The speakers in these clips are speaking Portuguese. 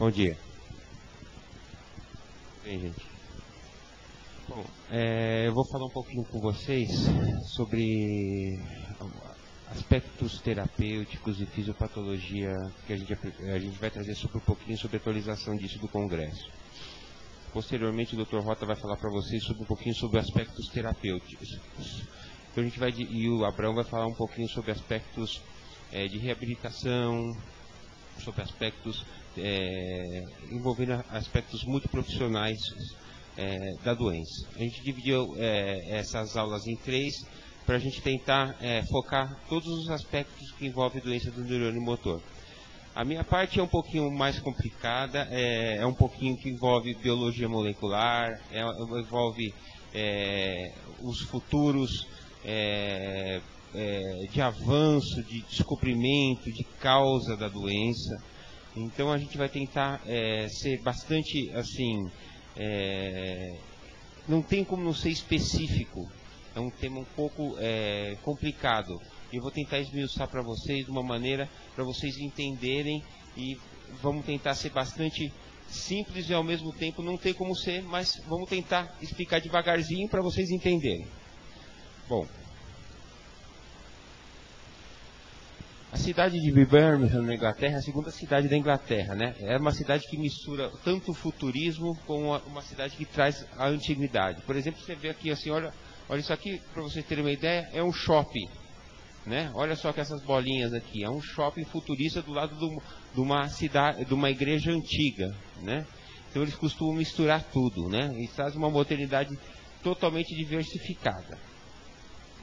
Bom dia. Bem, gente. Bom, eu vou falar um pouquinho com vocês sobre aspectos terapêuticos e fisiopatologia que a gente vai trazer um pouquinho sobre a atualização disso do Congresso. Posteriormente, o Dr. Rota vai falar para vocês sobre um pouquinho sobre aspectos terapêuticos. Então, e o Abrão vai falar um pouquinho sobre aspectos de reabilitação, sobre aspectos envolvendo aspectos multiprofissionais da doença. A gente dividiu essas aulas em 3 para a gente tentar focar todos os aspectos que envolvem a doença do neurônio motor. A minha parte é um pouquinho mais complicada, é um pouquinho que envolve biologia molecular, envolve os futuros de avanço, de descobrimento, de causa da doença. Então a gente vai tentar ser bastante assim, não tem como não ser específico, é um tema um pouco complicado. Eu vou tentar esmiuçar para vocês de uma maneira para vocês entenderem e vamos tentar ser bastante simples e ao mesmo tempo não tem como ser, mas vamos tentar explicar devagarzinho para vocês entenderem. Bom, a cidade de Birmingham, na Inglaterra, é a segunda cidade da Inglaterra, né? É uma cidade que mistura tanto o futurismo com uma cidade que traz a antiguidade. Por exemplo, você vê aqui assim, olha isso aqui, para vocês terem uma ideia, é um shopping, né? Olha só que essas bolinhas aqui, é um shopping futurista do lado de uma cidade, de uma igreja antiga, né? Então eles costumam misturar tudo, né? E traz uma modernidade totalmente diversificada.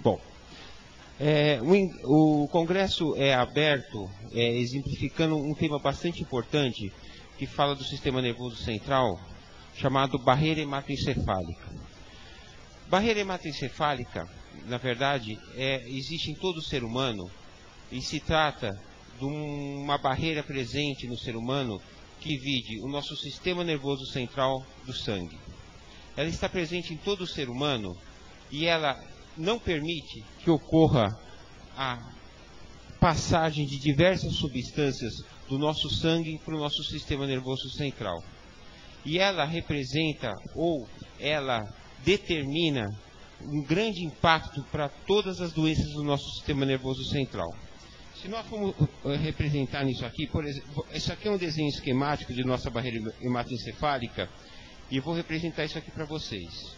Bom, o Congresso é aberto, exemplificando um tema bastante importante, que fala do sistema nervoso central, chamado barreira hematoencefálica. Barreira hematoencefálica, na verdade, existe em todo ser humano, e se trata de uma barreira presente no ser humano que divide o nosso sistema nervoso central do sangue. Ela está presente em todo ser humano e ela não permite que ocorra a passagem de diversas substâncias do nosso sangue para o nosso sistema nervoso central. E ela representa ou ela determina um grande impacto para todas as doenças do nosso sistema nervoso central. Se nós formos representar nisso aqui, por exemplo, isso aqui é um desenho esquemático de nossa barreira hematoencefálica e eu vou representar isso aqui para vocês.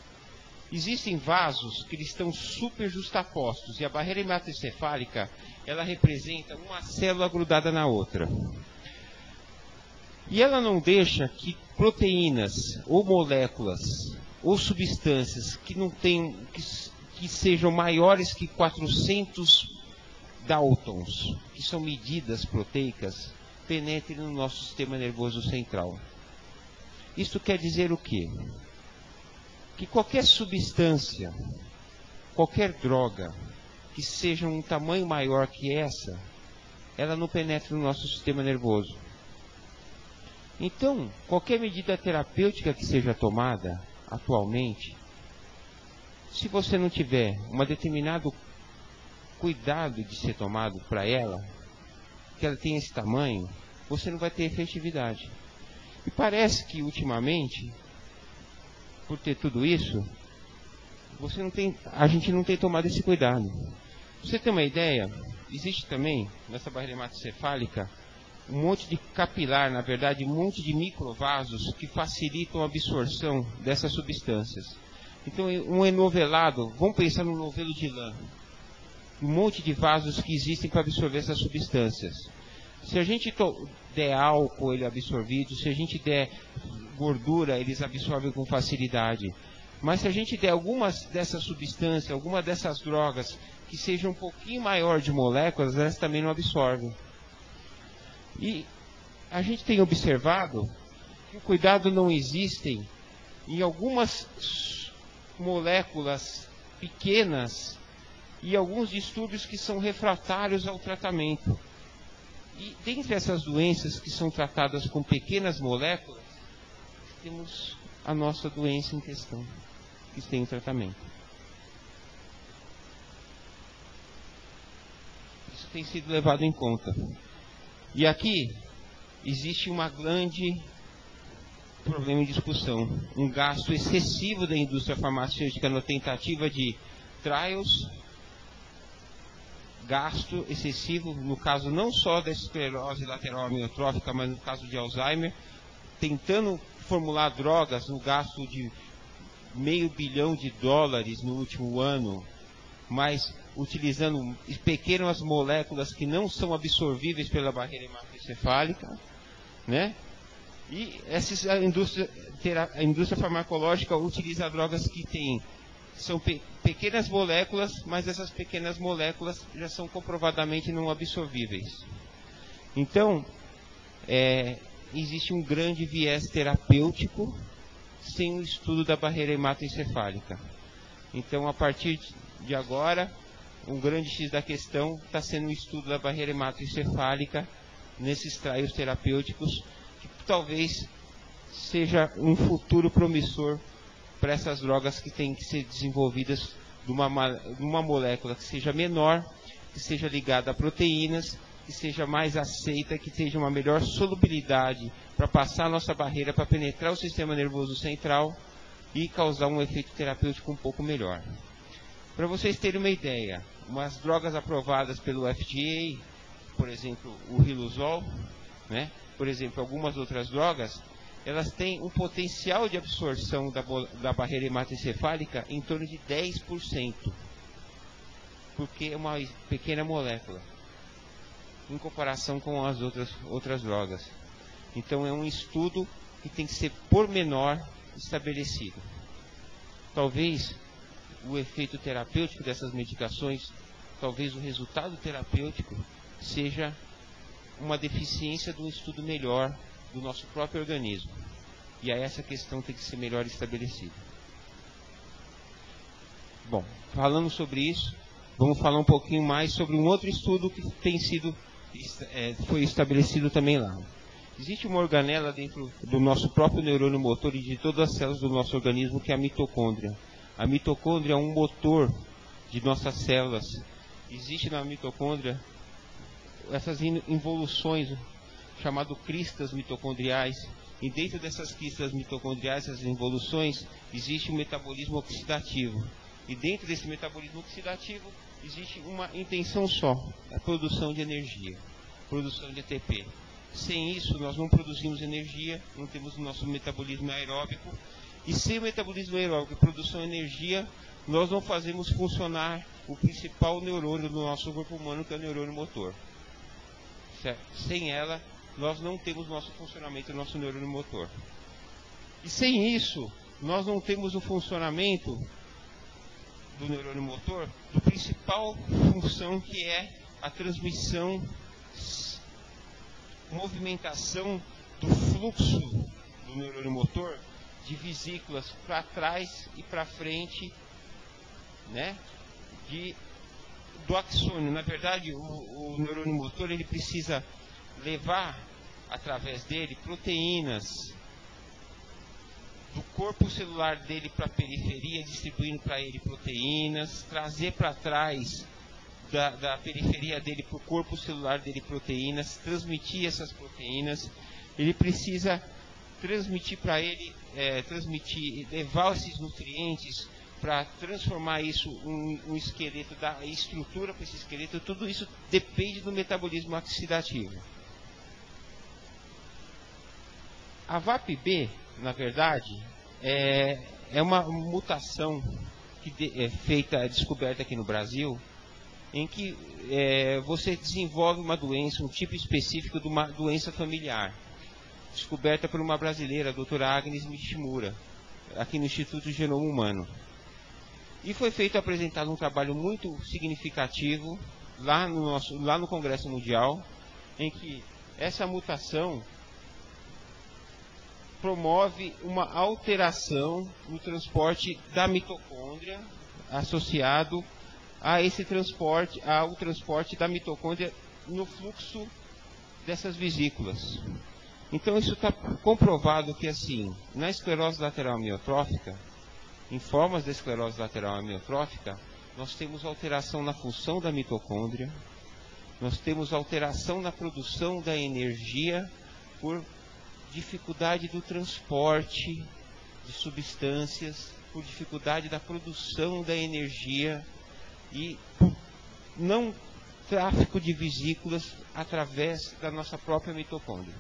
Existem vasos que estão super justapostos e a barreira hematoencefálica ela representa uma célula grudada na outra. E ela não deixa que proteínas ou moléculas ou substâncias que não tenham, que sejam maiores que 400 Daltons, que são medidas proteicas, penetrem no nosso sistema nervoso central. Isso quer dizer o quê? Que qualquer substância, qualquer droga que seja um tamanho maior que essa, ela não penetra no nosso sistema nervoso. Então, qualquer medida terapêutica que seja tomada atualmente, se você não tiver um determinado cuidado de ser tomado para ela, que ela tenha esse tamanho, você não vai ter efetividade. E parece que ultimamente, por ter tudo isso, a gente não tem tomado esse cuidado. Pra você ter uma ideia, existe também, nessa barreira hematoencefálica, um monte de capilar, na verdade, um monte de microvasos que facilitam a absorção dessas substâncias. Então, um enovelado, vamos pensar no novelo de lã, um monte de vasos que existem para absorver essas substâncias. Se a gente der álcool, ele é absorvido, se a gente der gordura, eles absorvem com facilidade. Mas se a gente der algumas dessas substâncias, alguma dessas drogas que seja um pouquinho maior de moléculas, elas também não absorvem. E a gente tem observado que o cuidado não existe em algumas moléculas pequenas e alguns distúrbios que são refratários ao tratamento. E dentre essas doenças que são tratadas com pequenas moléculas, temos a nossa doença em questão, que tem um tratamento. Isso tem sido levado em conta. E aqui existe uma grande problema em discussão, um gasto excessivo da indústria farmacêutica na tentativa de trials, gasto excessivo no caso não só da esclerose lateral amiotrófica, mas no caso de Alzheimer, tentando formular drogas no gasto de $500 bilhão no último ano, mas utilizando pequenas moléculas que não são absorvíveis pela barreira hematoencefálica, né? E a indústria farmacológica utiliza drogas que são pequenas moléculas, mas essas pequenas moléculas já são comprovadamente não absorvíveis. Então, existe um grande viés terapêutico sem o estudo da barreira hematoencefálica. Então, a partir de agora, um grande X da questão está sendo o estudo da barreira hematoencefálica nesses trials terapêuticos, que talvez seja um futuro promissor para essas drogas que têm que ser desenvolvidas de uma molécula que seja menor, que seja ligada a proteínas, que seja mais aceita, que tenha uma melhor solubilidade para passar a nossa barreira, para penetrar o sistema nervoso central e causar um efeito terapêutico um pouco melhor. Para vocês terem uma ideia, umas drogas aprovadas pelo FDA, por exemplo, o Riluzol, né? Por exemplo, algumas outras drogas, elas têm um potencial de absorção da barreira hematoencefálica em torno de 10%, porque é uma pequena molécula, em comparação com as outras drogas. Então é um estudo que tem que ser pormenor estabelecido. Talvez o efeito terapêutico dessas medicações, talvez o resultado terapêutico seja uma deficiência de um estudo melhor do nosso próprio organismo. E aí essa questão tem que ser melhor estabelecida. Bom, falando sobre isso, vamos falar um pouquinho mais sobre um outro estudo que foi estabelecido também lá. Existe uma organela dentro do nosso próprio neurônio motor e de todas as células do nosso organismo, que é a mitocôndria. A mitocôndria é um motor de nossas células. Existe na mitocôndria essas involuções, chamado cristas mitocondriais, e dentro dessas cristas mitocondriais, essas involuções, existe um metabolismo oxidativo. E dentro desse metabolismo oxidativo existe uma intenção só, a produção de energia, produção de ATP. Sem isso, nós não produzimos energia, não temos o nosso metabolismo aeróbico, e sem o metabolismo aeróbico e produção de energia, nós não fazemos funcionar o principal neurônio do nosso corpo humano, que é o neurônio motor. Certo? Sem ela, nós não temos nosso funcionamento do nosso neurônio motor. E sem isso, nós não temos o funcionamento do neurônio motor, do principal função, que é a transmissão, movimentação do fluxo do neurônio motor de vesículas para trás e para frente, né, do axônio. Na verdade, o neurônio motor, ele precisa levar através dele proteínas do corpo celular dele para a periferia, distribuindo para ele proteínas, trazer para trás da periferia dele para o corpo celular dele proteínas, transmitir essas proteínas. Ele precisa transmitir para ele, levar esses nutrientes para transformar isso em um esqueleto, dar estrutura para esse esqueleto. Tudo isso depende do metabolismo oxidativo. A VAP-B, na verdade, é uma mutação que é descoberta aqui no Brasil, em que você desenvolve uma doença, um tipo específico de uma doença familiar, descoberta por uma brasileira, a doutora Agnes Nishimura, aqui no Instituto de Genoma Humano. E foi apresentado um trabalho muito significativo lá no Congresso Mundial, em que essa mutação promove uma alteração no transporte da mitocôndria, associado a esse transporte, ao transporte da mitocôndria no fluxo dessas vesículas. Então isso está comprovado que, assim, na esclerose lateral amiotrófica, em formas de esclerose lateral amiotrófica, nós temos alteração na função da mitocôndria, nós temos alteração na produção da energia por dificuldade do transporte de substâncias, por dificuldade da produção da energia e por não tráfego de vesículas através da nossa própria mitocôndria.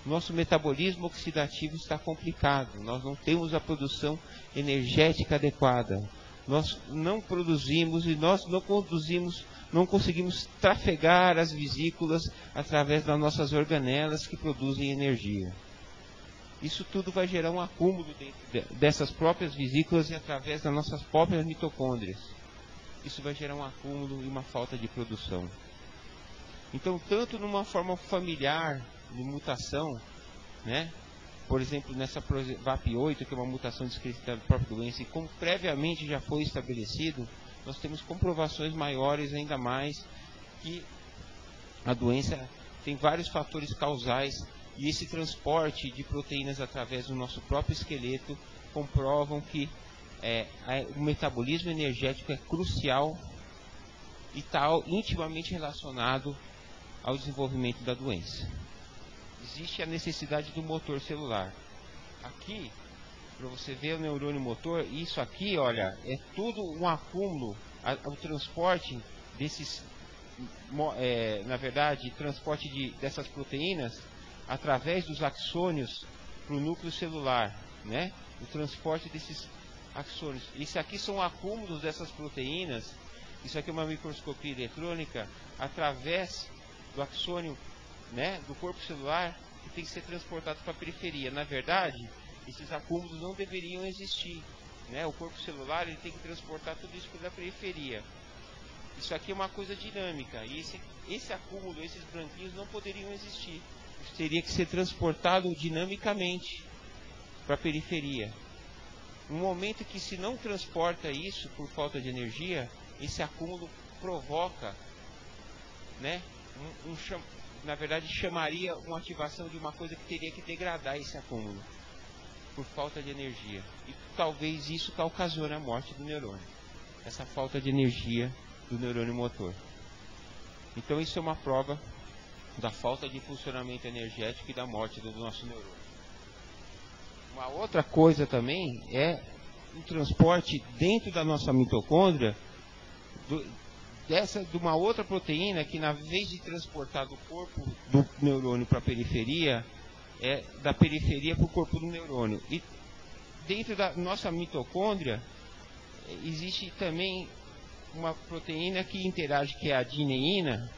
Nosso metabolismo oxidativo está complicado, nós não temos a produção energética adequada, nós não produzimos e nós não conseguimos trafegar as vesículas através das nossas organelas que produzem energia. Isso tudo vai gerar um acúmulo dessas próprias vesículas e através das nossas próprias mitocôndrias. Isso vai gerar um acúmulo e uma falta de produção. Então, tanto numa forma familiar, de mutação, né? Por exemplo, nessa VAP8, que é uma mutação descrita da própria doença, e como previamente já foi estabelecido, nós temos comprovações maiores ainda mais que a doença tem vários fatores causais e esse transporte de proteínas através do nosso próprio esqueleto comprovam que o metabolismo energético é crucial e está intimamente relacionado ao desenvolvimento da doença. Existe a necessidade do motor celular. Aqui, para você ver o neurônio motor, isso aqui, olha, é tudo um acúmulo, o transporte desses, na verdade, transporte dessas proteínas através dos axônios para o núcleo celular, né? O transporte desses axônios. Isso aqui são acúmulos dessas proteínas, isso aqui é uma microscopia eletrônica, através do axônio, né, do corpo celular, que tem que ser transportado para a periferia. Na verdade, esses acúmulos não deveriam existir, né? O corpo celular ele tem que transportar tudo isso pela periferia. Isso aqui é uma coisa dinâmica, e esse acúmulo, esses branquinhos não poderiam existir. Isso teria que ser transportado dinamicamente para a periferia. No momento que se não transporta isso por falta de energia, esse acúmulo provoca, né, na verdade chamaria uma ativação de uma coisa que teria que degradar esse acúmulo por falta de energia. E talvez isso que ocasione a morte do neurônio, essa falta de energia do neurônio motor. Então isso é uma prova da falta de funcionamento energético e da morte do nosso neurônio. Uma outra coisa também é o transporte dentro da nossa mitocôndria de uma outra proteína que, na vez de transportar do corpo do neurônio para a periferia, é da periferia para o corpo do neurônio. E dentro da nossa mitocôndria existe também uma proteína que interage, que é a dineína,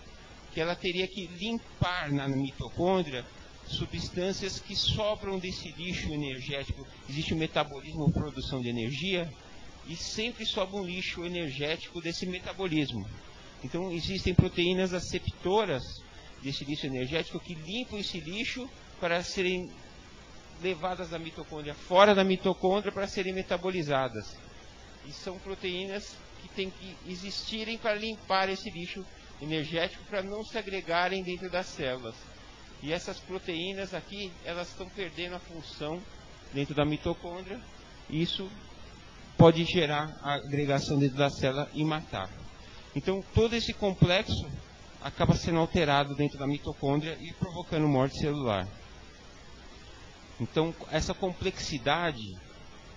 que ela teria que limpar na mitocôndria substâncias que sobram desse lixo energético. Existe um metabolismo, produção de energia, e sempre sobra um lixo energético desse metabolismo. Então existem proteínas aceptoras desse lixo energético que limpam esse lixo para serem levadas da mitocôndria fora da mitocôndria para serem metabolizadas. E são proteínas que têm que existirem para limpar esse lixo energético para não se agregarem dentro das células. E essas proteínas aqui, elas estão perdendo a função dentro da mitocôndria. E isso pode gerar a agregação dentro da célula e matar. Então todo esse complexo acaba sendo alterado dentro da mitocôndria e provocando morte celular. Então essa complexidade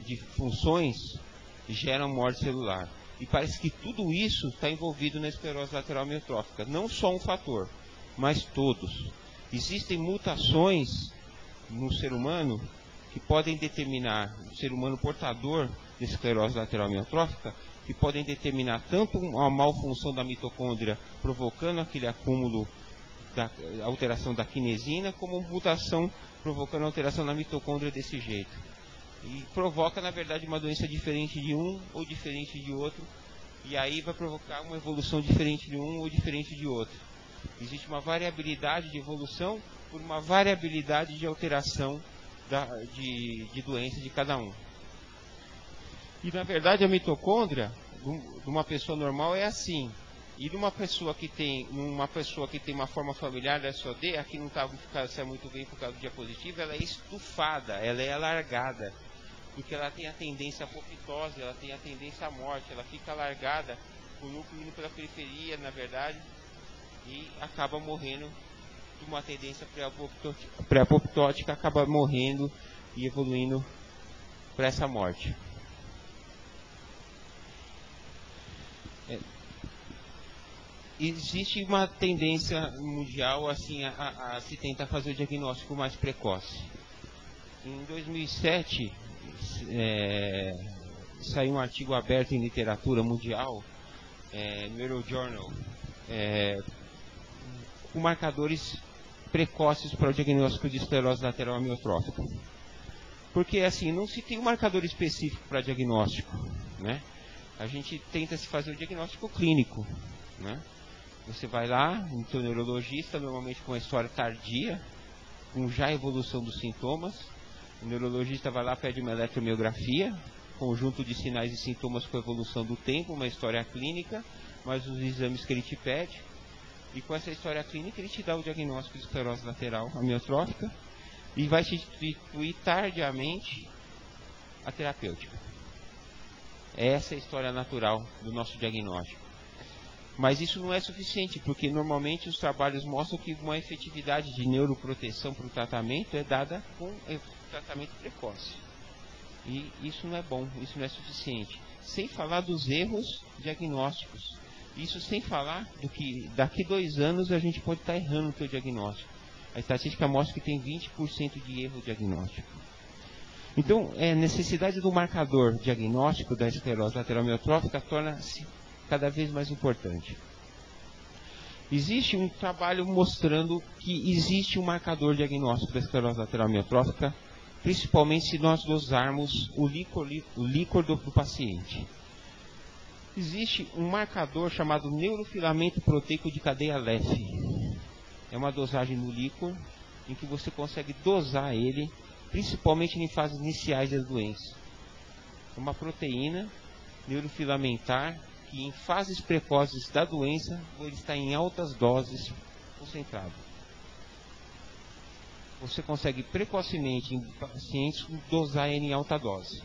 de funções gera morte celular. E parece que tudo isso está envolvido na esclerose lateral amiotrófica. Não só um fator, mas todos. Existem mutações no ser humano que podem determinar, o ser humano portador de esclerose lateral amiotrófica, que podem determinar tanto uma malfunção da mitocôndria, provocando aquele acúmulo, da alteração da quinesina, como uma mutação provocando alteração na mitocôndria desse jeito. E provoca, na verdade, uma doença diferente de um ou diferente de outro, e aí vai provocar uma evolução diferente de um ou diferente de outro. Existe uma variabilidade de evolução por uma variabilidade de alteração de doença de cada um. E na verdade a mitocôndria de uma pessoa normal é assim. E de uma pessoa que tem uma forma familiar da SOD, aqui não está muito bem por causa do diapositivo, ela é estufada, ela é alargada, porque ela tem a tendência à apoptose, ela tem a tendência à morte, ela fica alargada, o núcleo indo pela periferia, na verdade, e acaba morrendo de uma tendência pré-apoptótica acaba morrendo e evoluindo para essa morte. Existe uma tendência mundial assim, a se tentar fazer o diagnóstico mais precoce. Em 2007, saiu um artigo aberto em literatura mundial, no Eurojournal, com marcadores precoces para o diagnóstico de esclerose lateral amiotrófica. Porque assim, não se tem um marcador específico para diagnóstico, né? A gente tenta se fazer o diagnóstico clínico, né? Você vai lá no seu neurologista, normalmente com uma história tardia, com já evolução dos sintomas. O neurologista vai lá, pede uma eletromiografia, conjunto de sinais e sintomas com evolução do tempo, uma história clínica, mais os exames que ele te pede. E com essa história clínica ele te dá o diagnóstico de esclerose lateral amiotrófica e vai te instituir tardiamente a terapêutica. Essa é a história natural do nosso diagnóstico. Mas isso não é suficiente, porque normalmente os trabalhos mostram que uma efetividade de neuroproteção para o tratamento é dada com tratamento precoce. E isso não é bom, isso não é suficiente. Sem falar dos erros diagnósticos. Isso sem falar do que daqui 2 anos a gente pode estar errando no seu diagnóstico. A estatística mostra que tem 20% de erro diagnóstico. Então, a necessidade do marcador diagnóstico da esclerose lateral amiotrófica torna-se cada vez mais importante. Existe um trabalho mostrando que existe um marcador diagnóstico da esclerose lateral amiotrófica, principalmente se nós dosarmos o líquor do paciente. Existe um marcador chamado neurofilamento proteico de cadeia LEF. É uma dosagem no líquor em que você consegue dosar ele, principalmente em fases iniciais da doença. É uma proteína neurofilamentar que em fases precoces da doença ele está em altas doses concentrado. Você consegue precocemente em pacientes dosar ele em alta dose.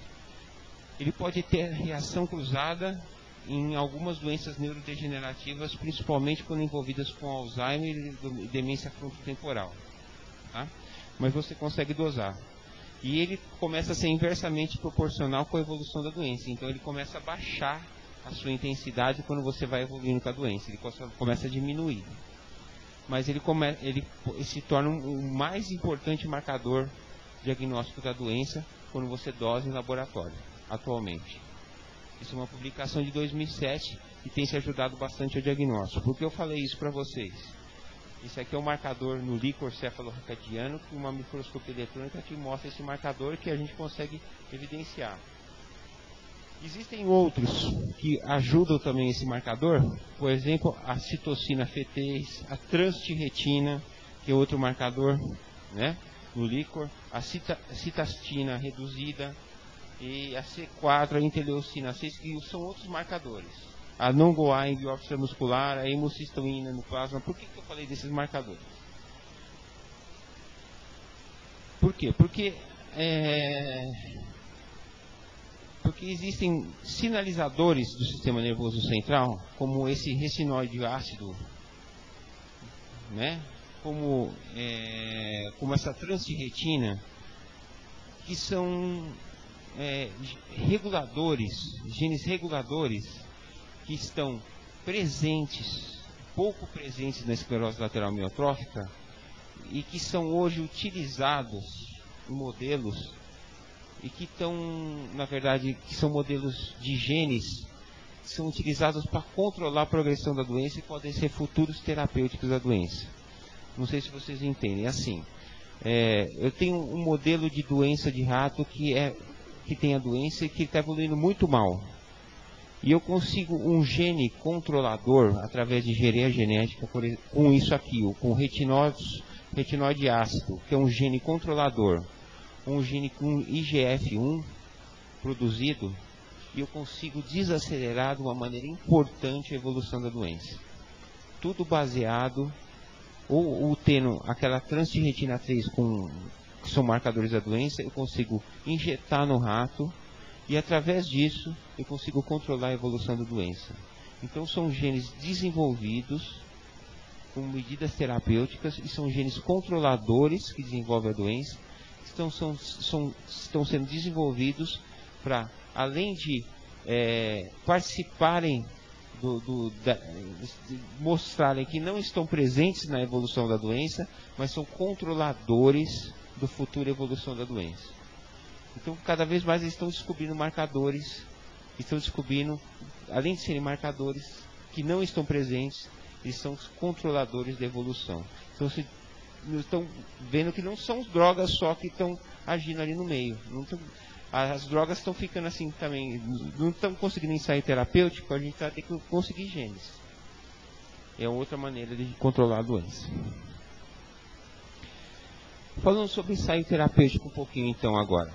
Ele pode ter reação cruzada em algumas doenças neurodegenerativas, principalmente quando envolvidas com Alzheimer e demência frontotemporal. Tá? Mas você consegue dosar. E ele começa a ser inversamente proporcional com a evolução da doença. Então ele começa a baixar a sua intensidade quando você vai evoluindo com a doença. Ele começa a diminuir. Mas ele se torna o mais importante marcador diagnóstico da doença quando você dosa em laboratório, atualmente. Isso é uma publicação de 2007 e tem se ajudado bastante ao diagnóstico. Por que eu falei isso para vocês? Esse aqui é o marcador no líquor cefalorraquidiano, que uma microscopia eletrônica te mostra esse marcador que a gente consegue evidenciar. Existem outros que ajudam também esse marcador, por exemplo, a citocina F3, a transtirretina, que é outro marcador, né, no líquor, a citastina reduzida e a C4, a interleucina 6, que são outros marcadores. A non-GOA em biópsia muscular, a hemocistoína no plasma. Por que eu falei desses marcadores? Por quê? Porque existem sinalizadores do sistema nervoso central, como esse retinóide ácido, né? como essa transtirretina, que são genes reguladores, que estão pouco presentes na esclerose lateral amiotrófica e que são hoje utilizados em modelos e que são modelos de genes que são utilizados para controlar a progressão da doença e podem ser futuros terapêuticos da doença. Não sei se vocês entendem. Assim, eu tenho um modelo de doença de rato que tem a doença e que está evoluindo muito mal. E eu consigo um gene controlador através de engenharia genética com isso aqui, com retinóide ácido, que é um gene controlador, um gene com IGF-1 produzido, e eu consigo desacelerar de uma maneira importante a evolução da doença. Tudo baseado, ou tendo aquela transtirretina 3 que são marcadores da doença, eu consigo injetar no rato, e através disso eu consigo controlar a evolução da doença. Então são genes desenvolvidos como medidas terapêuticas e são genes controladores que desenvolvem a doença, que estão sendo desenvolvidos para, além de participarem mostrarem que não estão presentes na evolução da doença, mas são controladores da futura evolução da doença. Então, cada vez mais eles estão descobrindo marcadores, estão descobrindo, além de serem marcadores que não estão presentes, eles são os controladores da evolução. Então, estão vendo que não são drogas só que estão agindo ali no meio. As drogas estão ficando assim também, não estão conseguindo ensaio terapêutico, a gente vai ter que conseguir genes. É outra maneira de controlar a doença. Falando sobre ensaio terapêutico um pouquinho então agora.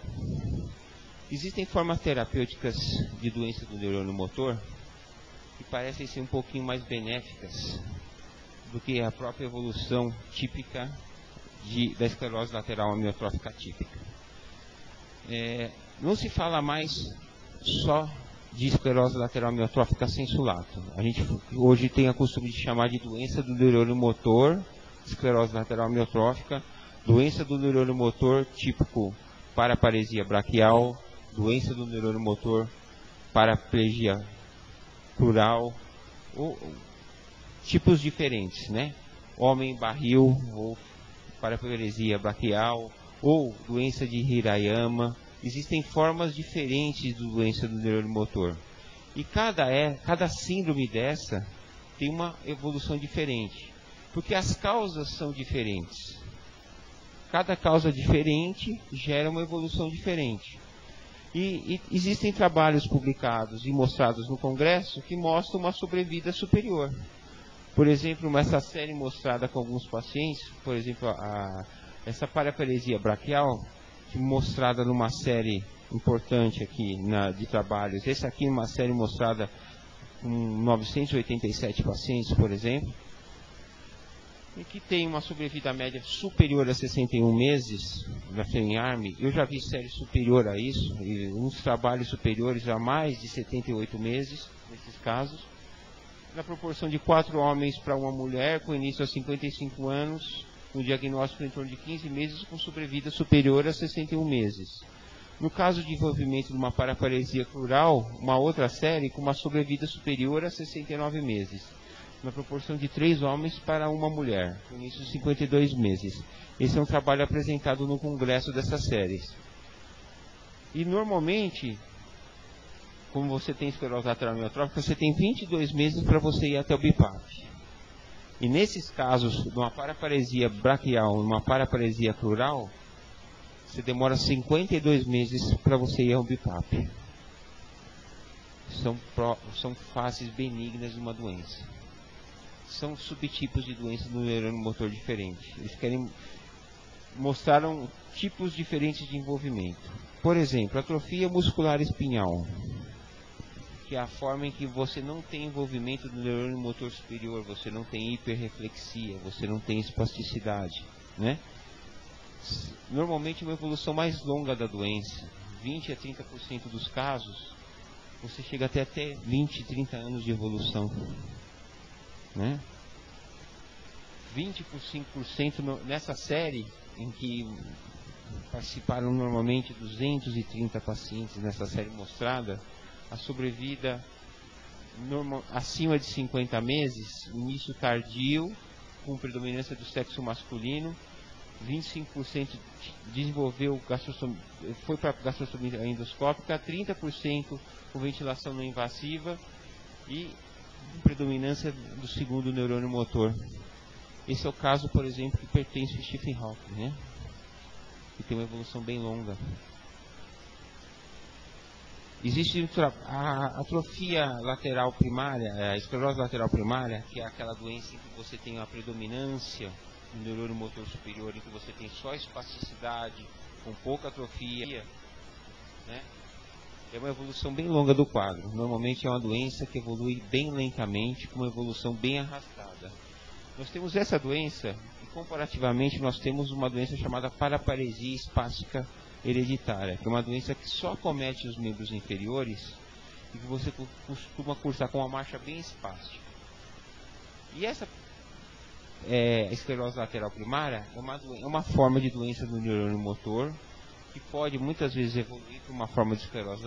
Existem formas terapêuticas de doença do neurônio motor que parecem ser um pouquinho mais benéficas do que a própria evolução típica da esclerose lateral amiotrófica típica. Não se fala mais só de esclerose lateral amiotrófica sensu lato. A gente hoje tem o costume de chamar de doença do neurônio motor, esclerose lateral amiotrófica, doença do neurônio motor típico paraparesia braquial, doença do neurônio motor paraplegia plural, ou tipos diferentes, né? Homem barril, ou paraparesia braquial, ou doença de Hirayama. Existem formas diferentes de doença do neurônio motor. E cada síndrome dessa tem uma evolução diferente. Porque as causas são diferentes. Cada causa diferente gera uma evolução diferente. E existem trabalhos publicados e mostrados no Congresso que mostram uma sobrevida superior. Por exemplo, essa série mostrada com alguns pacientes, por exemplo, essa paraparesia braquial, mostrada numa série importante aqui de trabalhos. Essa aqui é uma série mostrada com 987 pacientes, por exemplo, e que tem uma sobrevida média superior a 61 meses na FENARM. Eu já vi série superior a isso, e uns trabalhos superiores a mais de 78 meses, nesses casos, na proporção de 4 homens para uma mulher, com início a 55 anos, um diagnóstico em torno de 15 meses, com sobrevida superior a 61 meses. No caso de envolvimento de uma paraparesia plural, uma outra série com uma sobrevida superior a 69 meses, na proporção de 3 homens para uma mulher, com início de 52 meses. Esse é um trabalho apresentado no congresso dessas séries. E normalmente, como você tem esclerose lateral amiotrófica, você tem 22 meses para você ir até o BIPAP. E nesses casos, numa paraparesia braquial, numa paraparesia plural, você demora 52 meses para você ir ao BIPAP. São fases benignas de uma doença. São subtipos de doença do neurônio motor diferente. Eles mostraram tipos diferentes de envolvimento. Por exemplo, atrofia muscular espinhal, que é a forma em que você não tem envolvimento do neurônio motor superior, você não tem hiperreflexia, você não tem espasticidade, né? Normalmente uma evolução mais longa da doença, 20 a 30% dos casos, você chega até 20, 30 anos de evolução, né? 20 por 5% nessa série, em que participaram normalmente 230 pacientes nessa série mostrada, a sobrevida acima de 50 meses, início tardio, com predominância do sexo masculino, 25% desenvolveu foi para gastrostomia endoscópica, 30% com ventilação não invasiva e predominância do segundo neurônio motor. Esse é o caso, por exemplo, que pertence ao Stephen Hawking, né? Que tem uma evolução bem longa. Existe a atrofia lateral primária, a esclerose lateral primária, que é aquela doença em que você tem uma predominância do neurônio motor superior, em que você tem só espasticidade, com pouca atrofia, né? É uma evolução bem longa do quadro. Normalmente é uma doença que evolui bem lentamente, com uma evolução bem arrastada. Nós temos essa doença, e comparativamente nós temos uma doença chamada paraparesia espástica hereditária, que é uma doença que só comete os membros inferiores e que você costuma cursar com uma marcha bem espástica. E essa a esclerose lateral primária é uma forma de doença do neurônio motor que pode muitas vezes evoluir para uma forma de esclerose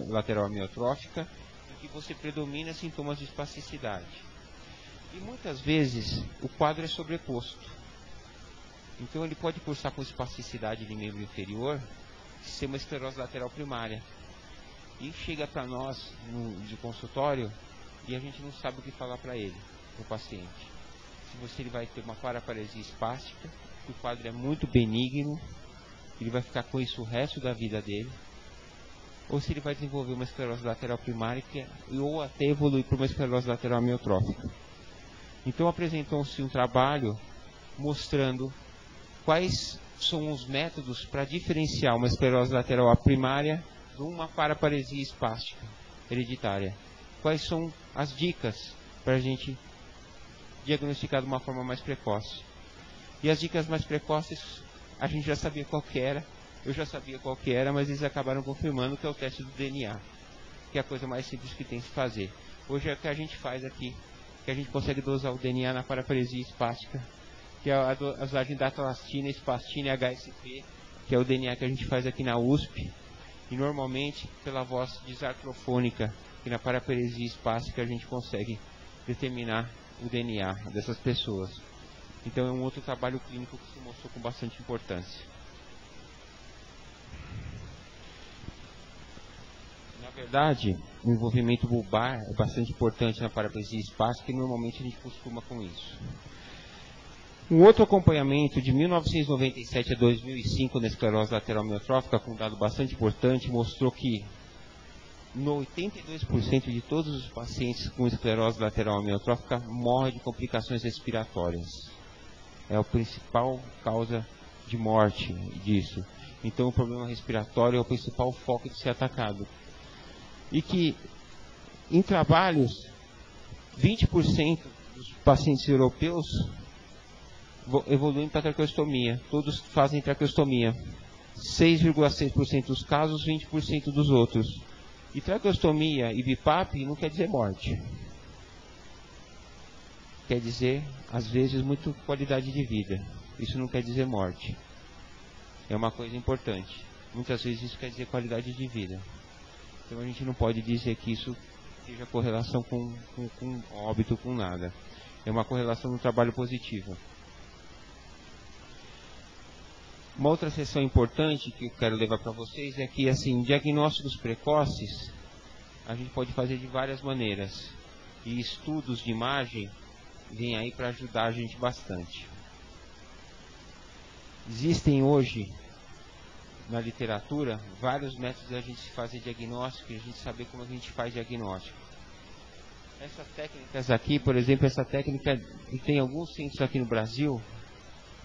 lateral amiotrófica em que você predomina sintomas de espasticidade. E muitas vezes o quadro é sobreposto. Então ele pode cursar com espasticidade de membro inferior e ser uma esclerose lateral primária. E chega para nós de consultório e a gente não sabe o que falar para ele, para o paciente. Se ele vai ter uma paraparesia espástica, que o quadro é muito benigno, ele vai ficar com isso o resto da vida dele, ou se ele vai desenvolver uma esclerose lateral primária ou até evoluir para uma esclerose lateral amiotrófica. Então apresentou-se um trabalho mostrando quais são os métodos para diferenciar uma esclerose lateral primária de uma paraparesia espástica hereditária. Quais são as dicas para a gente diagnosticar de uma forma mais precoce. E as dicas mais precoces a gente já sabia qual que era, eu já sabia qual que era, mas eles acabaram confirmando que é o teste do DNA, que é a coisa mais simples que tem que se fazer. Hoje é o que a gente faz aqui, que a gente consegue dosar o DNA na paraparesia espástica, que é a dosagem da atalastina, espastina e HSP, que é o DNA que a gente faz aqui na USP, e normalmente pela voz disartrofônica, que na paraparesia espástica a gente consegue determinar o DNA dessas pessoas. Então é um outro trabalho clínico que se mostrou com bastante importância. Na verdade, o envolvimento bulbar é bastante importante na paraparesia espástica e normalmente a gente costuma com isso. Um outro acompanhamento de 1997 a 2005 na esclerose lateral amiotrófica, com um dado bastante importante, mostrou que no 82% de todos os pacientes com esclerose lateral amiotrófica morrem de complicações respiratórias. É a principal causa de morte disso. Então o problema respiratório é o principal foco de ser atacado. E que em trabalhos, 20% dos pacientes europeus evoluem para traqueostomia. Todos fazem traqueostomia. 6,6% dos casos, 20% dos outros. E traqueostomia e BiPAP não quer dizer morte. Quer dizer, às vezes, muito qualidade de vida. Isso não quer dizer morte. É uma coisa importante. Muitas vezes isso quer dizer qualidade de vida. Então a gente não pode dizer que isso seja correlação com óbito, com nada. É uma correlação no trabalho positiva. Uma outra sessão importante que eu quero levar para vocês é que, assim, diagnósticos precoces a gente pode fazer de várias maneiras. E estudos de imagem vêm aí para ajudar a gente bastante. Existem hoje, na literatura, vários métodos de a gente fazer diagnóstico e a gente saber como a gente faz diagnóstico. Essas técnicas aqui, por exemplo, essa técnica, e tem alguns centros aqui no Brasil,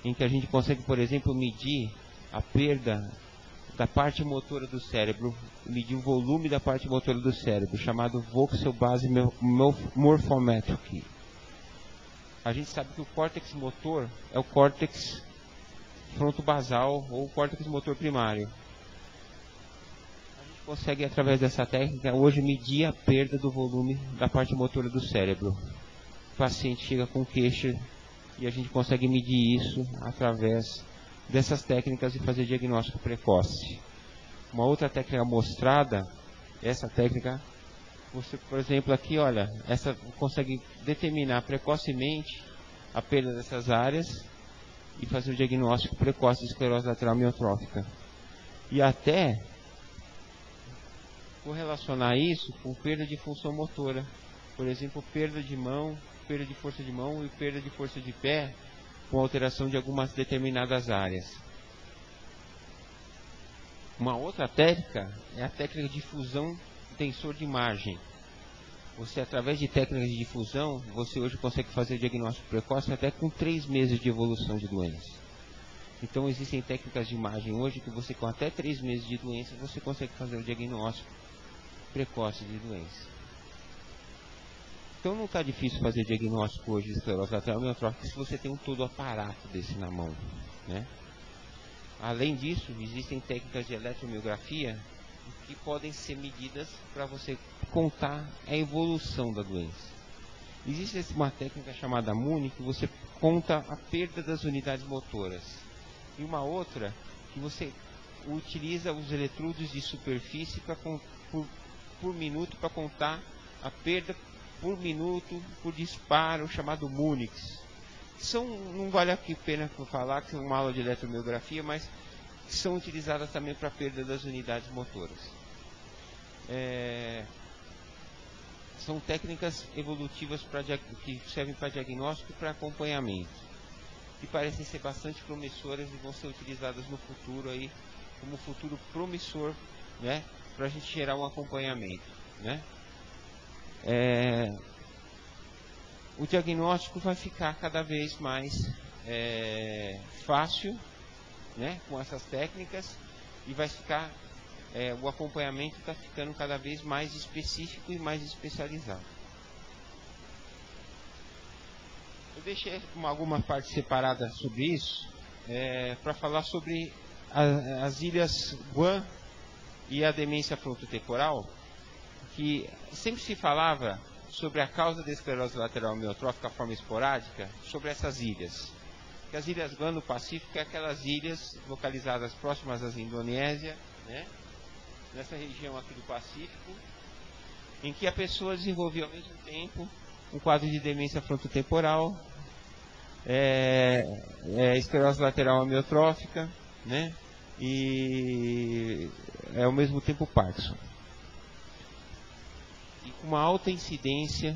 em que a gente consegue, por exemplo, medir a perda da parte motora do cérebro, medir o volume da parte motora do cérebro, chamado Voxel Base Morphometric. A gente sabe que o córtex motor é o córtex frontobasal ou o córtex motor primário. A gente consegue, através dessa técnica, hoje medir a perda do volume da parte motora do cérebro. O paciente chega com queixa e a gente consegue medir isso através dessas técnicas e fazer diagnóstico precoce. Uma outra técnica mostrada, essa técnica, você, por exemplo, aqui, olha, essa consegue determinar precocemente a perda dessas áreas e fazer o diagnóstico precoce de esclerose lateral amiotrófica. E até correlacionar isso com perda de função motora. Por exemplo, perda de mão, perda de força de mão e perda de força de pé com alteração de algumas determinadas áreas. Uma outra técnica é a técnica de difusão tensor de imagem. Você, através de técnicas de difusão, você hoje consegue fazer o diagnóstico precoce até com 3 meses de evolução de doença. Então existem técnicas de imagem hoje que você, com até 3 meses de doença, você consegue fazer o diagnóstico precoce de doença. Então não está difícil fazer diagnóstico hoje de esclerose lateral amiotrófica se você tem todo o aparato desse na mão, né? Além disso, existem técnicas de eletromiografia que podem ser medidas para você contar a evolução da doença. Existe uma técnica chamada MUNI, que você conta a perda das unidades motoras. E uma outra, que você utiliza os eletrodos de superfície por minuto para contar a perda por minuto por disparo, chamado MUNIX. Não vale a pena falar que é uma aula de eletromiografia, mas são utilizadas também para a perda das unidades motoras. São técnicas evolutivas que servem para diagnóstico e para acompanhamento, que parecem ser bastante promissoras e vão ser utilizadas no futuro aí, como futuro promissor, né, para a gente gerar um acompanhamento, né. O diagnóstico vai ficar cada vez mais fácil, né, com essas técnicas, e vai ficar o acompanhamento está ficando cada vez mais específico e mais especializado. Eu deixei alguma parte separada sobre isso para falar sobre as ilhas Guam e a demência frontotemporal, que sempre se falava sobre a causa da esclerose lateral amiotrófica, a forma esporádica, sobre essas ilhas. Que as ilhas Guam no Pacífico é aquelas ilhas localizadas próximas à Indonésia, né? Nessa região aqui do Pacífico, em que a pessoa desenvolveu ao mesmo tempo um quadro de demência frontotemporal, esclerose lateral amiotrófica, né? E ao mesmo tempo Parkinson. E com uma alta incidência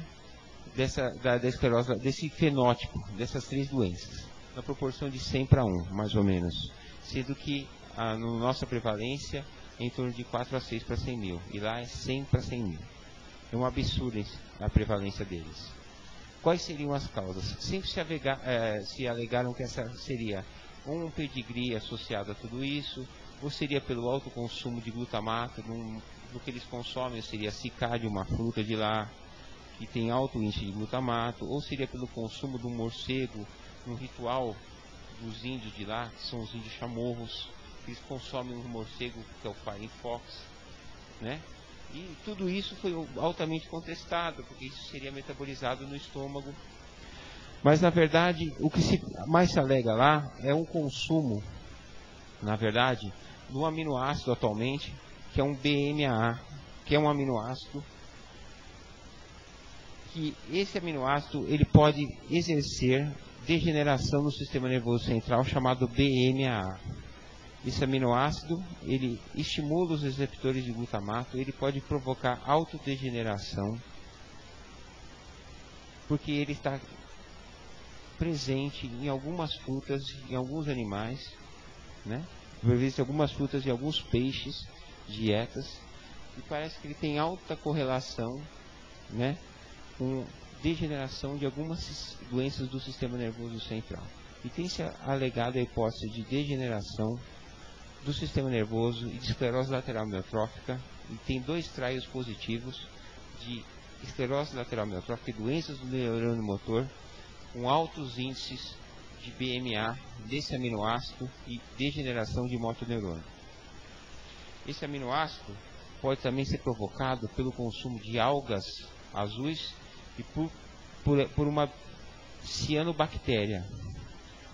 da esclerose, desse fenótipo, dessas três doenças, na proporção de 100 para 1, mais ou menos, sendo que a nossa prevalência em torno de 4 a 6 para 100 mil, e lá é 100 para 100 mil. É um absurdo a prevalência deles. Quais seriam as causas? Sempre se alegaram que essa seria um pedigree associado a tudo isso, ou seria pelo alto consumo de glutamato, do que eles consomem, seria cicádio, uma fruta de lá, que tem alto índice de glutamato, ou seria pelo consumo do morcego, um ritual dos índios de lá, que são os índios chamorros, eles consomem um morcego que é o Fire Fox, né? E tudo isso foi altamente contestado, porque isso seria metabolizado no estômago. Mas na verdade, o que mais se alega lá é um consumo, na verdade, do aminoácido atualmente, que é um BMAA, que é um aminoácido que esse aminoácido ele pode exercer degeneração no sistema nervoso central, chamado BMAA. Esse aminoácido, ele estimula os receptores de glutamato, ele pode provocar autodegeneração, porque ele está presente em algumas frutas, em alguns animais, né? Por vezes algumas frutas e alguns peixes, dietas, e parece que ele tem alta correlação, né, com degeneração de algumas doenças do sistema nervoso central. E tem-se alegado a hipótese de degeneração do sistema nervoso e de esclerose lateral amiotrófica, e tem 2 trials positivos de esclerose lateral amiotrófica e doenças do neurônio motor com altos índices de BMA desse aminoácido e degeneração de motoneurônio. Esse aminoácido pode também ser provocado pelo consumo de algas azuis e por uma cianobactéria.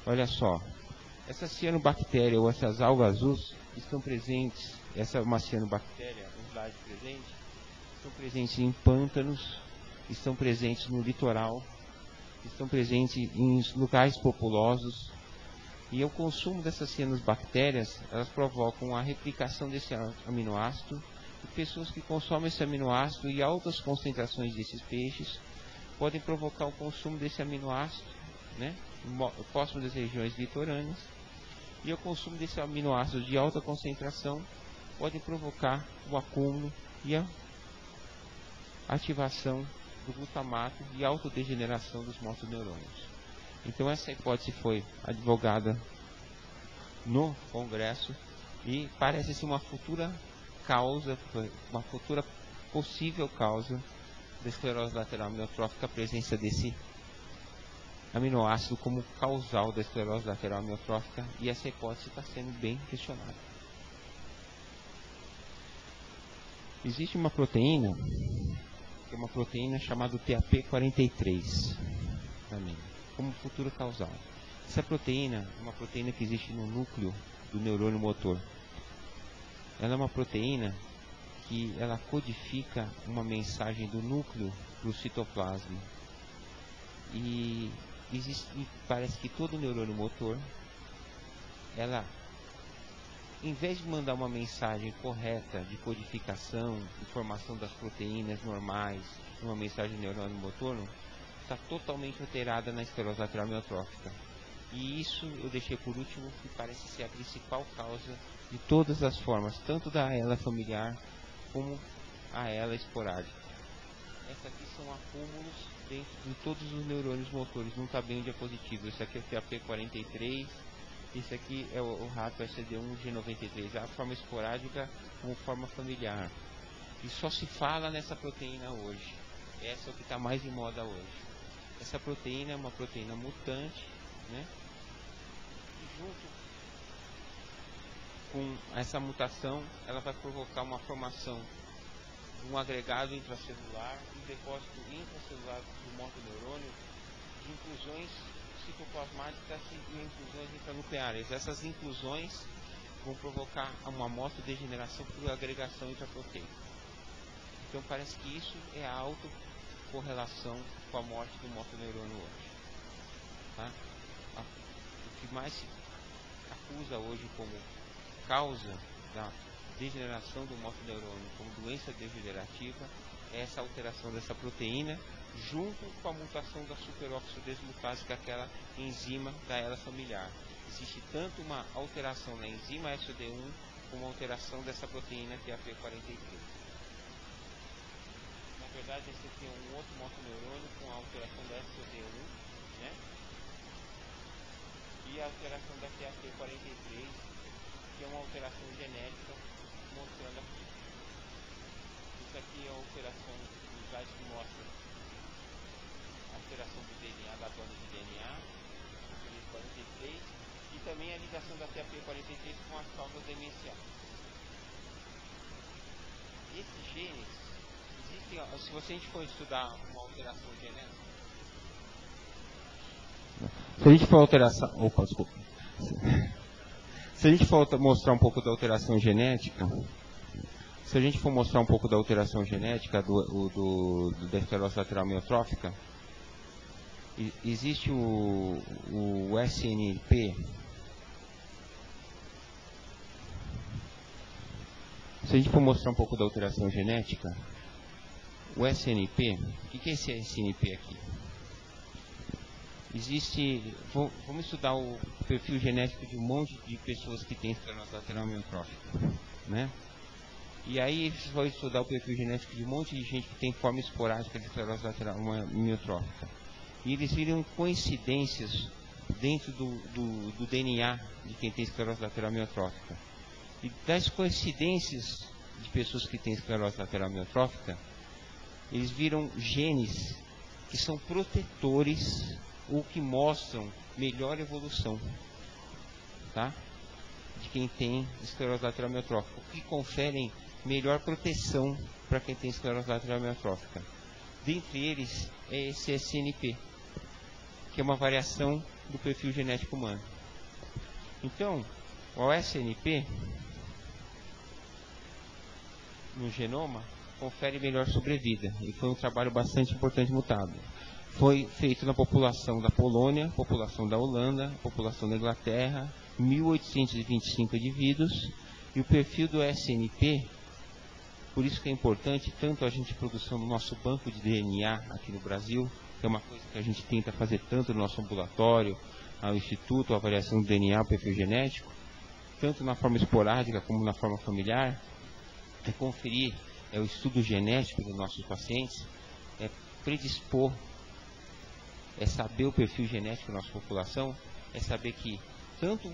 Olha só. Essas cianobactérias ou essas algas azuis estão presentes, essa é uma cianobactéria, um slide presente, estão presentes em pântanos, estão presentes no litoral, estão presentes em locais populosos, e o consumo dessas cianobactérias, elas provocam a replicação desse aminoácido, e pessoas que consomem esse aminoácido e altas concentrações desses peixes podem provocar o consumo desse aminoácido, né, próximo das regiões litorâneas. E o consumo desse aminoácido de alta concentração pode provocar o acúmulo e a ativação do glutamato e autodegeneração dos motoneurônios. Então essa hipótese foi advogada no Congresso e parece ser uma futura causa, uma futura possível causa da esclerose lateral amiotrófica, a presença desse aminoácido como causal da esclerose lateral amiotrófica, e essa hipótese está sendo bem questionada. Existe uma proteína que é uma proteína chamada TAP43, também, como futuro causal. Essa proteína é uma proteína que existe no núcleo do neurônio motor. Ela é uma proteína que ela codifica uma mensagem do núcleo para o citoplasma. E parece que todo neurônio motor, ela, em vez de mandar uma mensagem correta de codificação, de formação das proteínas normais, uma mensagem do neurônio motor, está totalmente alterada na esclerose lateral amiotrófica. E isso eu deixei por último, que parece ser a principal causa de todas as formas, tanto da AELA familiar como a AELA esporádica. Essas aqui são acúmulos dentro de todos os neurônios motores, não está bem o diapositivo. Esse aqui é o TAP43, esse aqui é o rato SCD1G93, a forma esporádica como forma familiar. E só se fala nessa proteína hoje. Essa é o que está mais em moda hoje. Essa proteína é uma proteína mutante, né? E junto com essa mutação, ela vai provocar uma formação de um agregado intracelular, um depósito intracelular do motoneurônio, de inclusões citoplasmáticas e inclusões intranucleares. Essas inclusões vão provocar uma motodegeneração por agregação intraproteica. Então parece que isso é a autocorrelação com a morte do motoneurônio hoje. Tá? O que mais se acusa hoje como causa da degeneração do motoneurônio como doença degenerativa é essa alteração dessa proteína, junto com a mutação da superoxidesmutase, que é aquela enzima da AELA familiar. Existe tanto uma alteração na enzima SOD1 como uma alteração dessa proteína que é a P43. Na verdade, esse aqui é um outro motoneurônio com a alteração da SOD1, né? E a alteração da TAP43, que é uma alteração genética, mostrando aqui. Isso aqui é a alteração do slide que mostra a alteração do DNA, da banda de DNA, 43, e também a ligação da TAP43 com as causas demenciais. Esses genes existem, se você for estudar uma alteração genética, se a gente for alteração, se a gente for mostrar um pouco da alteração genética, da esclerose lateral amiotrófica, existe o SNP. Se a gente for mostrar um pouco da alteração genética, o SNP, o que é esse SNP aqui? Vamos estudar o perfil genético de um monte de pessoas que têm esclerose lateral amiotrófica, né? E aí você vai estudar o perfil genético de um monte de gente que tem forma esporádica de esclerose lateral amiotrófica. E eles viram coincidências dentro do DNA de quem tem esclerose lateral amiotrófica. E das coincidências de pessoas que têm esclerose lateral amiotrófica, eles viram genes que são protetores ou que mostram melhor evolução, tá? De quem tem esclerose lateral amiotrófica, que conferem melhor proteção para quem tem esclerose lateral amiotrófica. Dentre eles é esse SNP, que é uma variação do perfil genético humano. Então, o SNP no genoma confere melhor sobrevida, e foi um trabalho bastante importante mutado. Foi feito na população da Polônia, população da Holanda, população da Inglaterra, 1.825 indivíduos, e o perfil do SNP, por isso que é importante tanto a gente produção do nosso banco de DNA aqui no Brasil, que é uma coisa que a gente tenta fazer tanto no nosso ambulatório, ao Instituto, a avaliação do DNA, o perfil genético, tanto na forma esporádica como na forma familiar, é conferir o estudo genético dos nossos pacientes, é predispor, é saber o perfil genético da nossa população, é saber que tanto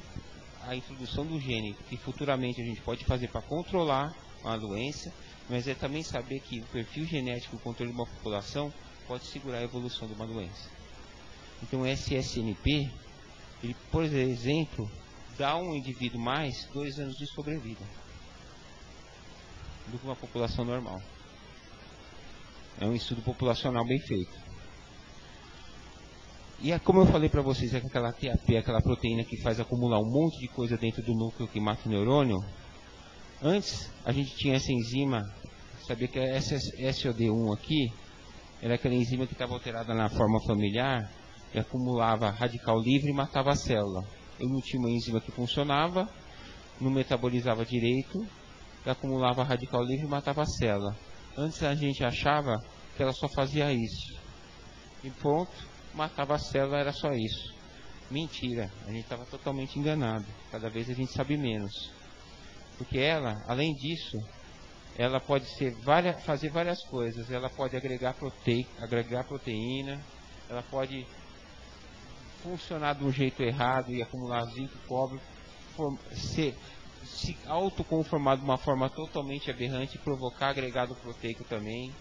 a introdução do gene que futuramente a gente pode fazer para controlar uma doença, mas é também saber que o perfil genético, o controle de uma população, pode segurar a evolução de uma doença. Então o SNP, ele, por exemplo, dá a um indivíduo mais 2 anos de sobrevida do que uma população normal. É um estudo populacional bem feito. E é como eu falei para vocês, é que aquela TAP, aquela proteína que faz acumular um monte de coisa dentro do núcleo que mata o neurônio. Antes a gente tinha essa enzima, sabia que a SOD1 aqui era aquela enzima que estava alterada na forma familiar e acumulava radical livre e matava a célula. Eu não tinha uma enzima que funcionava, não metabolizava direito, e acumulava radical livre e matava a célula. Antes a gente achava que ela só fazia isso. E pronto, matava a célula, era só isso. Mentira, a gente estava totalmente enganado. Cada vez a gente sabe menos. Porque ela, além disso, ela pode fazer várias coisas. Ela pode agregar proteína, ela pode funcionar de um jeito errado e acumular zinco e cobre, se autoconformar de uma forma totalmente aberrante e provocar agregado proteico também,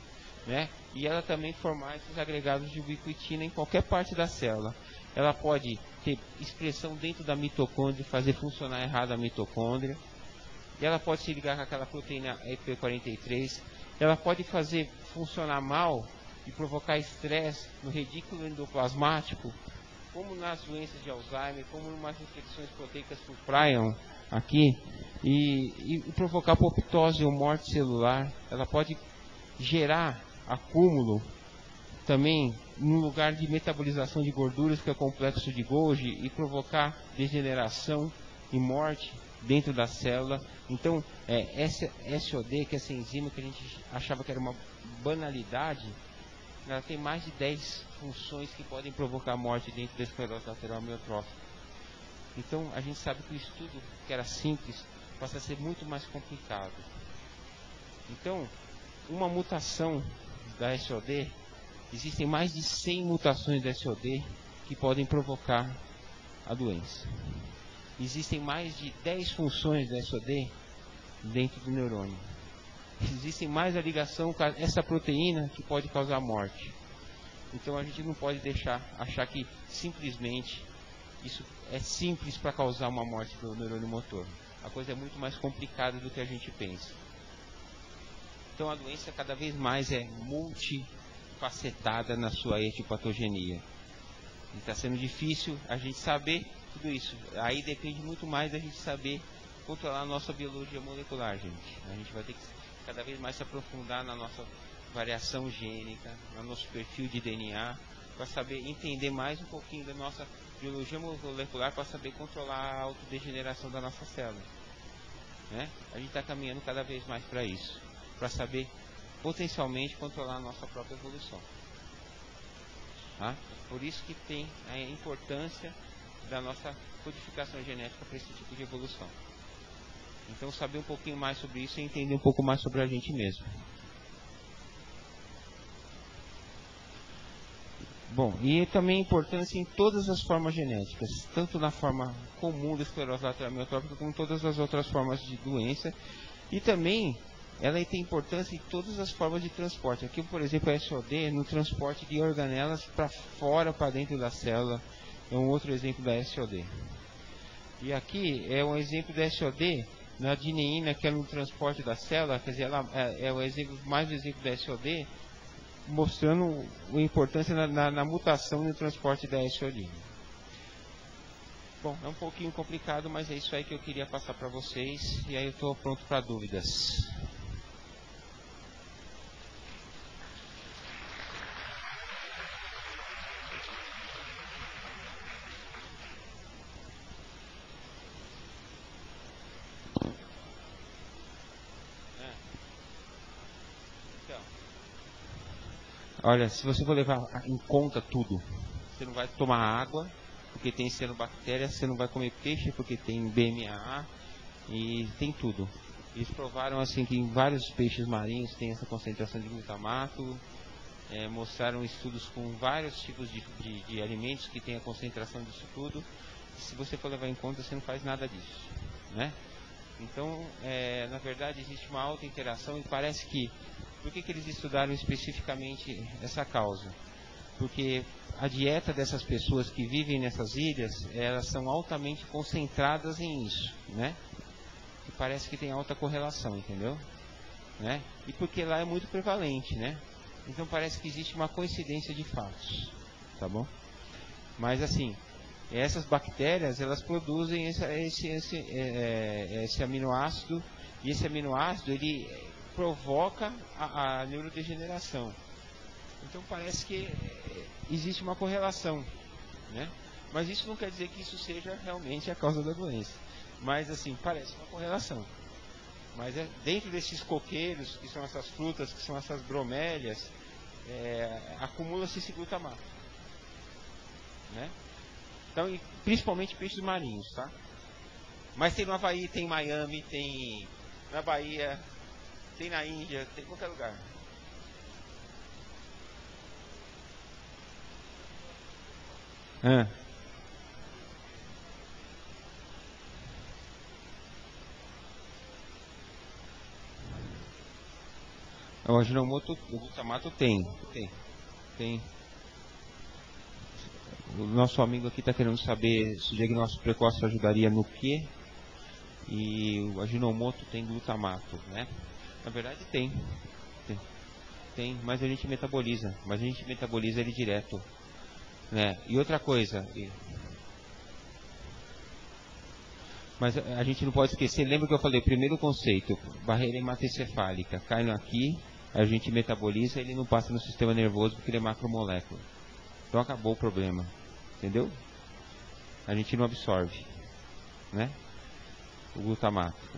né? E ela também formar esses agregados de ubiquitina em qualquer parte da célula. Ela pode ter expressão dentro da mitocôndria e fazer funcionar errado a mitocôndria. E ela pode se ligar com aquela proteína EP43. Ela pode fazer funcionar mal e provocar estresse no redículo endoplasmático, como nas doenças de Alzheimer, como em umas infecções proteicas por prion aqui, e provocar apoptose ou morte celular. Ela pode gerar acúmulo também no lugar de metabolização de gorduras, que é o complexo de Golgi, e provocar degeneração e morte dentro da célula. Então, essa SOD, que é essa enzima que a gente achava que era uma banalidade, ela tem mais de 10 funções que podem provocar morte dentro da esclerose lateral amiotrófica. Então, a gente sabe que o estudo, que era simples, passa a ser muito mais complicado. Então, uma mutação da SOD, existem mais de 100 mutações da SOD que podem provocar a doença. Existem mais de 10 funções da SOD dentro do neurônio. Existem mais a ligação com essa proteína que pode causar morte. Então a gente não pode achar que simplesmente isso é simples para causar uma morte do neurônio motor. A coisa é muito mais complicada do que a gente pensa. Então a doença cada vez mais é multifacetada na sua etiopatogenia. Está sendo difícil a gente saber tudo isso. Aí depende muito mais da gente saber controlar a nossa biologia molecular, gente. A gente vai ter que cada vez mais se aprofundar na nossa variação gênica, no nosso perfil de DNA, para saber entender mais um pouquinho da nossa biologia molecular, para saber controlar a autodegeneração da nossa célula, né? A gente está caminhando cada vez mais para isso, para saber potencialmente controlar a nossa própria evolução, tá? Por isso que tem a importância da nossa codificação genética para esse tipo de evolução. Então, saber um pouquinho mais sobre isso e entender um pouco mais sobre a gente mesmo. Bom, e também a importância em todas as formas genéticas, tanto na forma comum da esclerose lateral amiotrófica, como em todas as outras formas de doença. E também, ela tem importância em todas as formas de transporte. Aqui, por exemplo, a SOD no transporte de organelas para fora, para dentro da célula. É um outro exemplo da SOD. E aqui é um exemplo da SOD na dineína, que é no transporte da célula, quer dizer, ela é o exemplo, mais um exemplo da SOD, mostrando a importância na mutação no transporte da SOD. Bom, é um pouquinho complicado, mas é isso aí que eu queria passar para vocês, e aí eu estou pronto para dúvidas. Olha, se você for levar em conta tudo, você não vai tomar água, porque tem cianobactérias, você não vai comer peixe, porque tem BMAA, e tem tudo. Eles provaram assim que em vários peixes marinhos tem essa concentração de glutamato, mostraram estudos com vários tipos de alimentos que tem a concentração disso tudo. Se você for levar em conta, você não faz nada disso, né? Então, na verdade, existe uma alta interação e parece que... Por que eles estudaram especificamente essa causa? Porque a dieta dessas pessoas que vivem nessas ilhas, elas são altamente concentradas em isso, né? E parece que tem alta correlação, entendeu? Né? E porque lá é muito prevalente, né? Então parece que existe uma coincidência de fatos, tá bom? Mas assim, essas bactérias, elas produzem esse aminoácido, e esse aminoácido ele provoca a neurodegeneração. Então parece que existe uma correlação, né? Mas isso não quer dizer que isso seja realmente a causa da doença. Mas assim, parece uma correlação. Mas dentro desses coqueiros, que são essas frutas, que são essas bromélias, acumula-se esse glutamato, né? Então, e principalmente peixes marinhos, tá? Mas tem no Havaí, tem em Miami, tem na Bahia, tem na Índia, tem em qualquer lugar. O aginomoto, o glutamato tem. O nosso amigo aqui está querendo saber se o diagnóstico precoce ajudaria no quê? E o aginomoto tem glutamato, né? Na verdade tem, mas a gente metaboliza. Ele direto, né? E outra coisa, mas a gente não pode esquecer, lembra que eu falei, primeiro conceito, barreira hematocefálica, cai aqui, a gente metaboliza, ele não passa no sistema nervoso porque ele é macromolécula. Então acabou o problema, entendeu? A gente não absorve, né? O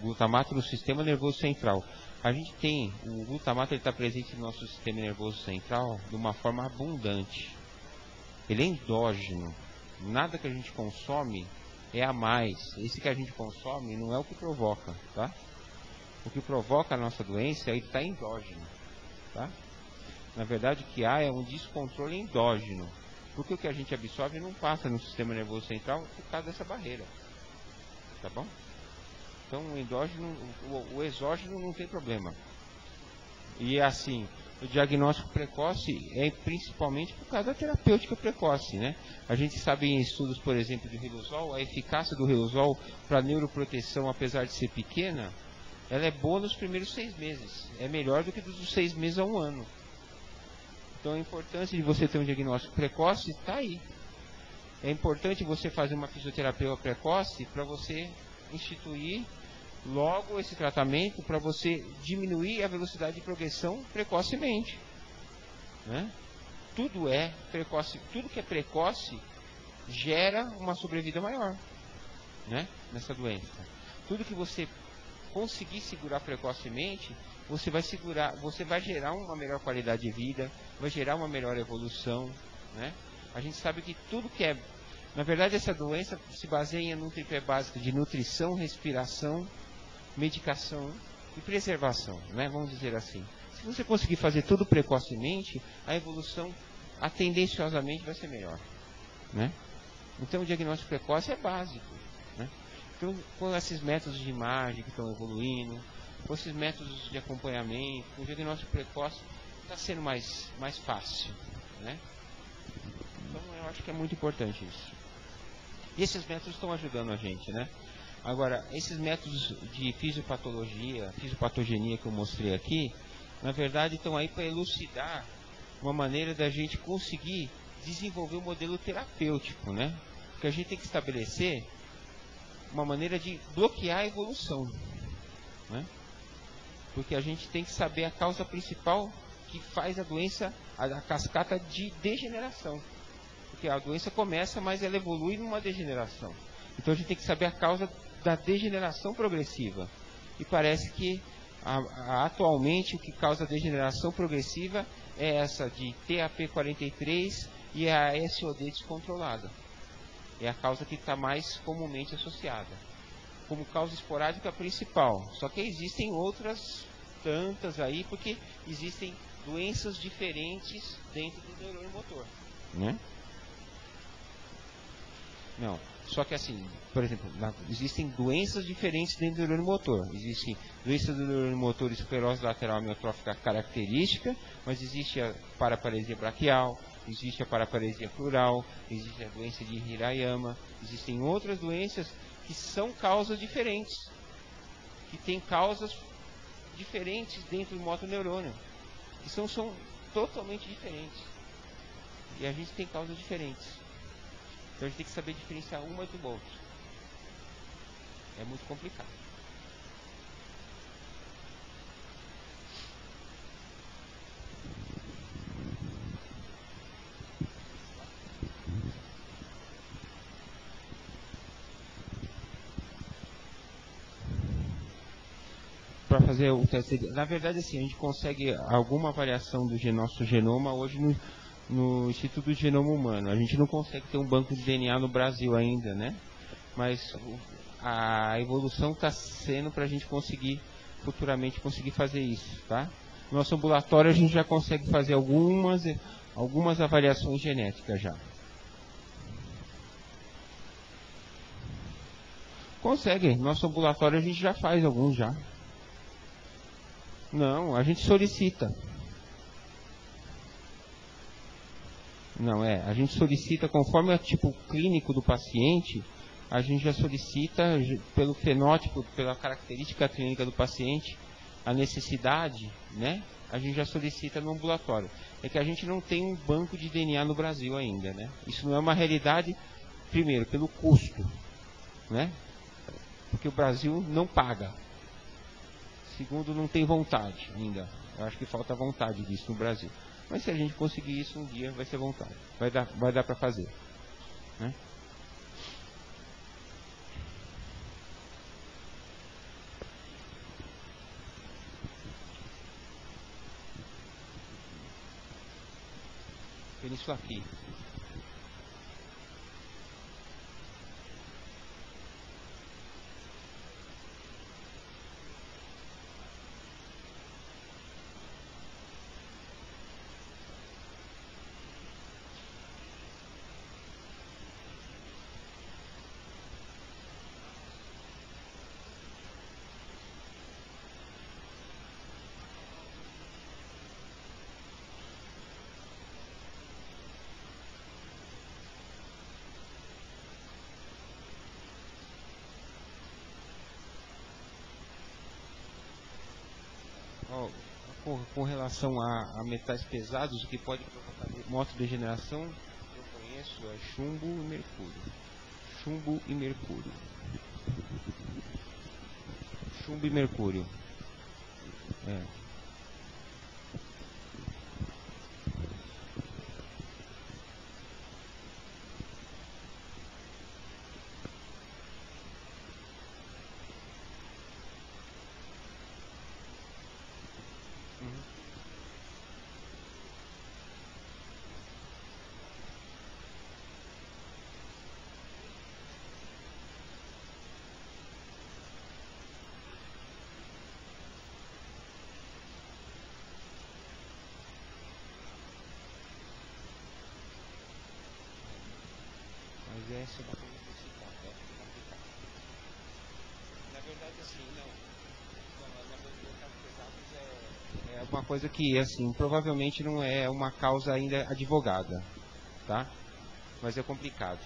glutamato no sistema nervoso central. A gente tem, o glutamato ele está presente no nosso sistema nervoso central de uma forma abundante. Ele é endógeno. Nada que a gente consome é a mais. Esse que a gente consome não é o que provoca, tá? O que provoca a nossa doença ele está endógeno, tá? Na verdade o que há é um descontrole endógeno. Porque o que a gente absorve não passa no sistema nervoso central por causa dessa barreira, tá bom? Então o endógeno, o exógeno não tem problema. E assim, o diagnóstico precoce é principalmente por causa da terapêutica precoce, né? A gente sabe em estudos, por exemplo, do Riluzol, a eficácia do Riluzol para neuroproteção, apesar de ser pequena, ela é boa nos primeiros 6 meses. É melhor do que dos 6 meses a 1 ano. Então a importância de você ter um diagnóstico precoce está aí. É importante você fazer uma fisioterapia precoce para você instituir logo esse tratamento para você diminuir a velocidade de progressão precocemente, né? Tudo é precoce, tudo que é precoce gera uma sobrevida maior, né? Nessa doença. Tudo que você conseguir segurar precocemente, você vai gerar uma melhor qualidade de vida, vai gerar uma melhor evolução, né? A gente sabe que tudo que é, na verdade essa doença se baseia num tripé básico de nutrição, respiração, medicação e preservação, né? Vamos dizer assim. Se você conseguir fazer tudo precocemente, a evolução tendenciosamente vai ser melhor, né? Então o diagnóstico precoce é básico, né? Então com esses métodos de imagem que estão evoluindo, com esses métodos de acompanhamento, o diagnóstico precoce está sendo mais fácil, né? Então eu acho que é muito importante isso. E esses métodos estão ajudando a gente, né? Agora, esses métodos de fisiopatogenia que eu mostrei aqui, na verdade estão aí para elucidar uma maneira da gente conseguir desenvolver um modelo terapêutico, né? Porque a gente tem que estabelecer uma maneira de bloquear a evolução, né? Porque a gente tem que saber a causa principal que faz a doença, a cascata de degeneração. Porque a doença começa, mas ela evolui numa degeneração. Então a gente tem que saber a causa da degeneração progressiva. E parece que atualmente o que causa a degeneração progressiva é essa de TAP43 e a SOD descontrolada. É a causa que está mais comumente associada. Como causa esporádica principal. Só que existem outras tantas aí, porque existem doenças diferentes dentro do neurônio motor, né? Não, só que assim, por exemplo, existem doenças diferentes dentro do neurônio motor. Existem doenças do neurônio motor, esclerose lateral amiotrófica característica, mas existe a paraparesia braquial, existe a paraparesia plural, existe a doença de Hirayama, existem outras doenças que são causas diferentes, que têm causas diferentes dentro do motoneurônio. Que são totalmente diferentes. E a gente tem causas diferentes. Então a gente tem que saber diferenciar uma do outro. É muito complicado. Para fazer o teste, na verdade, assim, a gente consegue alguma variação do nosso genoma hoje no Instituto do Genoma Humano. A gente não consegue ter um banco de DNA no Brasil ainda, né? Mas a evolução está sendo para a gente conseguir futuramente conseguir fazer isso, tá? No nosso ambulatório a gente já consegue fazer algumas avaliações genéticas já. Consegue. No nosso ambulatório a gente já faz alguns já. Não, a gente solicita. Não, a gente solicita conforme o tipo clínico do paciente, a gente já solicita pelo fenótipo, pela característica clínica do paciente, a necessidade, né? A gente já solicita no ambulatório. É que a gente não tem um banco de DNA no Brasil ainda, né? Isso não é uma realidade, primeiro, pelo custo, né? Porque o Brasil não paga. Segundo, não tem vontade ainda. Eu acho que falta vontade disso no Brasil. Mas se a gente conseguir isso um dia, vai ser vontade. Vai dar para fazer. Né? Península aqui. Com relação a metais pesados, o que pode provocar motodegeneração, eu conheço é chumbo e mercúrio. Chumbo e mercúrio. Chumbo e mercúrio. É. Mas essa é uma coisa principal, é complicado. Na verdade, assim, na verdade, é uma coisa que, assim, provavelmente não é uma causa ainda advogada, tá? Mas é complicado.